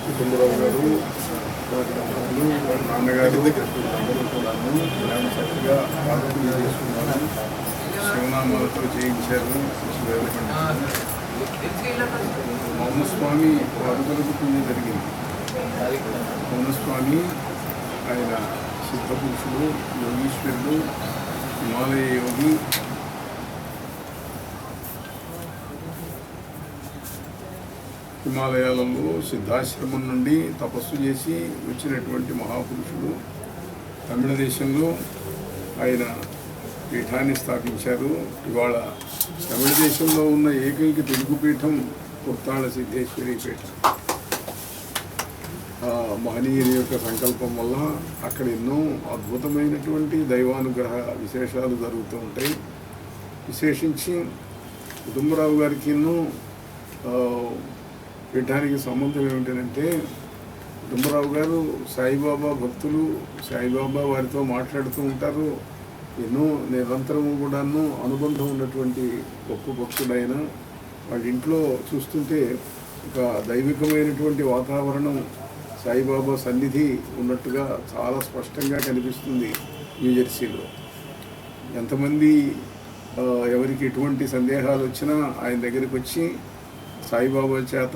కుటుంబరావు గారు నాన్నగారు అందరూ కూడా చక్కగా ఆరోగ్యం చేసుకున్నారు, శివనామాలతో చేయించారు. మౌనస్వామి వారుదలకు పుణ్యం జరిగింది. మౌనస్వామి ఆయన సిద్ధపురుషుడు, యోగీశ్వరుడు, హిమాలయ యోగి. హిమాలయాలలో సిద్ధాశ్రమం నుండి తపస్సు చేసి వచ్చినటువంటి మహాపురుషుడు. తమిళ దేశంలో ఆయన పీఠాన్ని స్థాపించారు. ఇవాళ తమిళ దేశంలో ఉన్న ఏకైక తెలుగు పీఠం కుర్తాళ సిద్ధేశ్వరి పీఠం. మహనీయుని యొక్క సంకల్పం వల్ల అక్కడ ఎన్నో అద్భుతమైనటువంటి దైవానుగ్రహ విశేషాలు జరుగుతూ ఉంటాయి. విశేషించి కుటుంబరావు గారికి ఎన్నో పీఠానికి సంబంధం ఏమిటంటే, కుటుంబరావు గారు సాయిబాబా భక్తులు, సాయిబాబా వారితో మాట్లాడుతూ ఉంటారు. ఎన్నో నిరంతరము కూడాను అనుబంధం ఉన్నటువంటి గొప్ప భక్తుడైన వాళ్ళ ఇంట్లో చూస్తుంటే ఒక దైవికమైనటువంటి వాతావరణం, సాయిబాబా సన్నిధి ఉన్నట్టుగా చాలా స్పష్టంగా కనిపిస్తుంది. న్యూజెర్సీలో ఎంతమంది ఎవరికి ఎటువంటి సందేహాలు వచ్చినా ఆయన దగ్గరికి వచ్చి సాయిబాబా చేత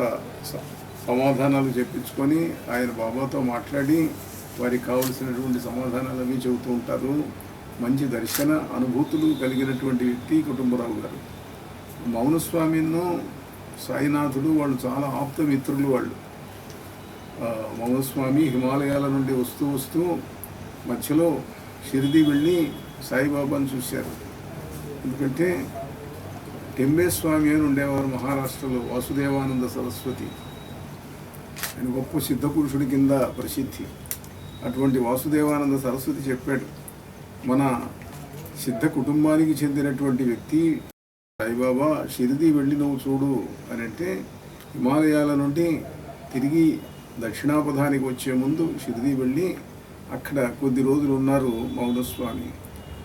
సమాధానాలు చెప్పించుకొని ఆయన బాబాతో మాట్లాడి వారికి కావలసినటువంటి సమాధానాలు అవి చెబుతూ ఉంటారు. మంచి దర్శన అనుభూతులు కలిగినటువంటి వ్యక్తి కుటుంబరావు గారు. మౌనస్వామిను సాయినాథుడు వాళ్ళు చాలా ఆప్త మిత్రులు. వాళ్ళు మౌనస్వామి హిమాలయాల నుండి వస్తూ మధ్యలో షిరిడి వెళ్ళి సాయిబాబాను చూశారు. ఎందుకంటే టెంబేస్వామి అని ఉండేవారు మహారాష్ట్రలో, వాసుదేవానంద సరస్వతి. ఆయన గొప్ప సిద్ధపురుషుడి కింద ప్రసిద్ధి. అటువంటి వాసుదేవానంద సరస్వతి చెప్పాడు, మన సిద్ధ కుటుంబానికి చెందినటువంటి వ్యక్తి సాయిబాబా షిరిడి వెళ్ళి నువ్వు చూడు అని అంటే, హిమాలయాల నుండి తిరిగి దక్షిణాపథానికి వచ్చే ముందు షిరిడి వెళ్ళి అక్కడ కొద్ది రోజులు ఉన్నారు మౌనస్వామి.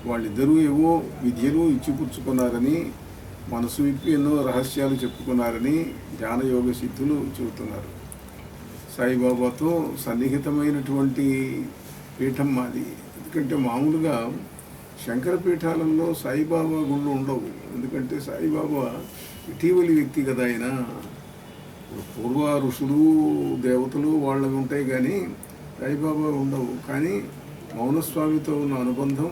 వాళ్ళిద్దరూ ఏవో విద్యలు ఇచ్చిపుచ్చుకున్నారని, మనసు విప్పి ఎన్నో రహస్యాలు చెప్పుకున్నారని ధ్యానయోగ సిద్ధులు చెబుతున్నారు. సాయిబాబాతో సన్నిహితమైనటువంటి పీఠం మాది. ఎందుకంటే మామూలుగా శంకర పీఠాలలో సాయిబాబా గుళ్ళు ఉండవు. ఎందుకంటే సాయిబాబా ఇటీవలి వ్యక్తి కదా ఆయన. పూర్వ ఋషులు దేవతలు వాళ్ళవి ఉంటాయి కానీ సాయిబాబా ఉండవు. కానీ మౌనస్వామితో ఉన్న అనుబంధం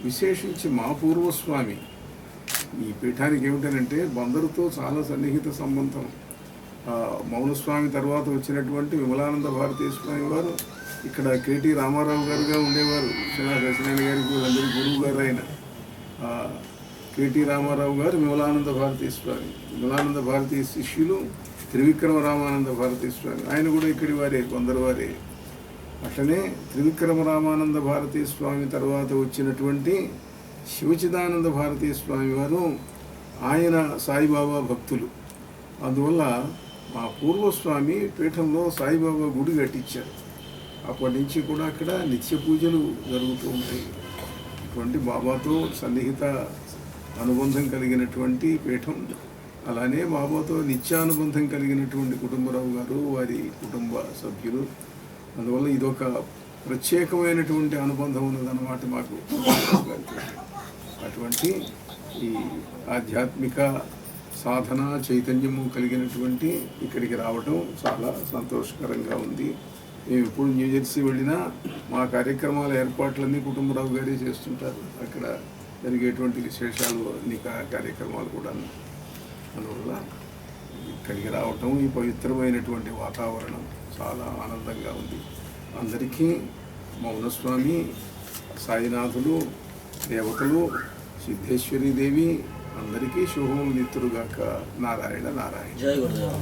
విశేషించి మా పూర్వస్వామి ఈ పీఠానికి ఏమిటనంటే బందరుతో చాలా సన్నిహిత సంబంధం. మౌనస్వామి తర్వాత వచ్చినటువంటి విమలానంద భారతీయ స్వామి వారు ఇక్కడ కేటీ రామారావు గారుగా ఉండేవారు. సత్యనారాయణ గారికి అందరి గురువు గారు ఆయన. కేటీ రామారావు గారు విమలానంద భారతీయ స్వామి, విమలానంద భారతీయ శిష్యులు త్రివిక్రమ రామానంద భారతీయ స్వామి. ఆయన కూడా ఇక్కడి వారే, కొందరు వారే. అట్లనే త్రివిక్రమ రామానంద భారతీయ స్వామి తర్వాత వచ్చినటువంటి శివచిదానంద భారతీయ స్వామి వారు ఆయన సాయిబాబా భక్తులు. అందువల్ల మా పూర్వస్వామి పీఠంలో సాయిబాబా గుడి కట్టించారు. అప్పటి నుంచి కూడా అక్కడ నిత్య పూజలు జరుగుతూ ఉంటాయి. ఇటువంటి బాబాతో సన్నిహిత అనుబంధం కలిగినటువంటి పీఠం. అలానే బాబాతో నిత్యానుబంధం కలిగినటువంటి కుటుంబరావు గారు, వారి కుటుంబ సభ్యులు. అందువల్ల ఇదొక ప్రత్యేకమైనటువంటి అనుబంధం ఉన్నదన్నమాట మాకు. అటువంటి ఈ ఆధ్యాత్మిక సాధన చైతన్యము కలిగినటువంటి ఇక్కడికి రావటం చాలా సంతోషకరంగా ఉంది. మేము ఎప్పుడు న్యూజెర్సీ వెళ్ళినా మా కార్యక్రమాల ఏర్పాట్లన్నీ కుటుంబరావు గారే చేస్తుంటారు. అక్కడ జరిగేటువంటి విశేషాలు అన్ని కార్యక్రమాలు కూడా. అందువల్ల ఇక్కడికి రావటం, ఈ పవిత్రమైనటువంటి వాతావరణం చాలా ఆనందంగా ఉంది. అందరికీ మౌనస్వామి, సాయినాథులు, దేవతలు, సిద్ధేశ్వరీదేవి అందరికీ శుభములు నిత్తురుగాక. నారాయణ నారాయణ. జై గురుదేవ్.